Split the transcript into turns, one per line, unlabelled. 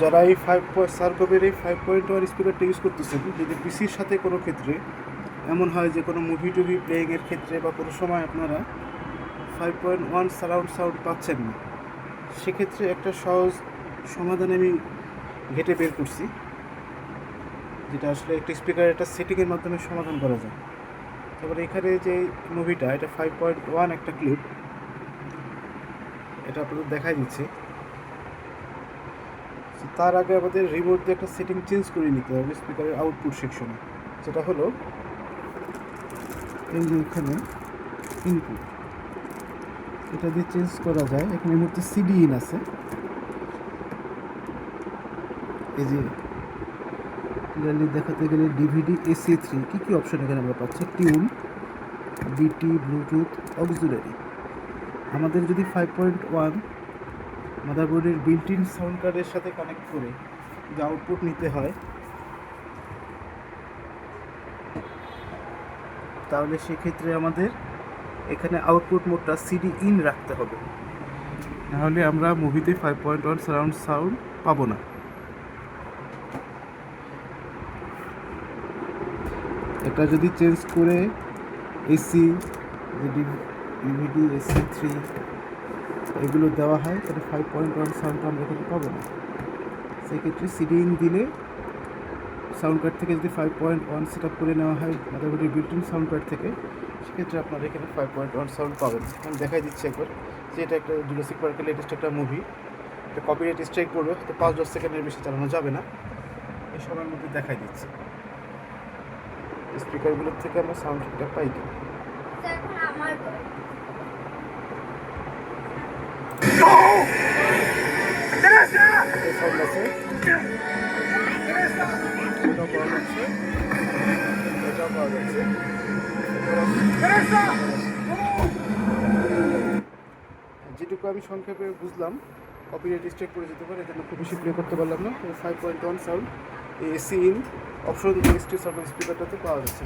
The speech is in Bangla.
যারা এই সার্কোভের এই 5.1 স্পিকারটা ইউজ করতেছেন, যদি পিসির সাথে কোনো ক্ষেত্রে এমন হয় যে কোনো মুভি টুভি প্লেয়িংয়ের ক্ষেত্রে বা কোনো সময় আপনারা 5.1 সারাউন্ড সাউন্ড পাচ্ছেন না, সেক্ষেত্রে একটা সহজ সমাধান আমি ঘেটে বের করছি, যেটা আসলে একটা স্পিকারের একটা সেটিংয়ের মাধ্যমে সমাধান করা যায়। তারপরে এখানে যে মুভিটা, এটা 5.1 একটা ক্লিপ, এটা আপনাদের দেখাই দিচ্ছি। তার আগে আমাদের রিমোট দিয়ে একটা সেটিং চেঞ্জ করে নিতে হবে স্পিকারের আউটপুট সেকশনে, যেটা হলো এই যে এখানে ইনপুট, এটা দিয়ে চেঞ্জ করা যায়। এখানে এই মুহূর্তে সিডি ইন আছে, এই যে ক্লিয়ারলি দেখাতে গেলে ডিভিডি AC3 কী অপশন এখানে আমরা পাচ্ছি, টিউন, বিটি, ব্লুটুথ, অক্সিলারি। আমাদের যদি 5.1 মাদারবোর্ডের বিল্ট ইন সাউন্ড কার্ডের সাথে কানেক্ট করে যে আউটপুট নিতে হয়, তাহলে সেক্ষেত্রে আমাদের এখানে আউটপুট মোডটা সিডি ইন রাখতে হবে, নাহলে আমরা মুভিতে 5.1 সারাউন্ড সাউন্ড পাবো না। এটা যদি চেঞ্জ করে এসি, ডিভিডি AC3 এগুলো দেওয়া হয়, তাহলে 5.1 সাউন্ড আমরা এখানে পাবো না। সেক্ষেত্রে সিডি ইন দিলে সাউন্ড কার্ড থেকে যদি 5.1 সেট আপ করে নেওয়া হয় মাদারবোর্ডের বিল্ট ইন সাউন্ড কার্ড থেকে, সেক্ষেত্রে আপনারা এখানে 5.1 সাউন্ড পাবেন। আমি দেখাই দিচ্ছি একবার যে এটা একটা জুরাসিক পার্কের লেটেস্ট একটা মুভি, এটা কপিরাইট স্ট্রাইক করবে, তো 5-10 সেকেন্ডের বেশি চালানো যাবে না। এই সময়ের মধ্যে দেখাই দিচ্ছি স্পিকারগুলোর থেকে আমরা সাউন্ড ঠিকঠাক পাই কি সাউন্ড আছে, এটাও পাওয়া যাচ্ছে, এটাও পাওয়া যাচ্ছে। যেটুকু আমি সংক্ষেপে বুঝলাম, কপিরাইট স্ট্রাইক করে যেতে পারে, এজন্য খুব বেশি প্লে করতে পারলাম না। 5.1 sound AC in option ST sound স্পিকারটাতে পাওয়া যাচ্ছে।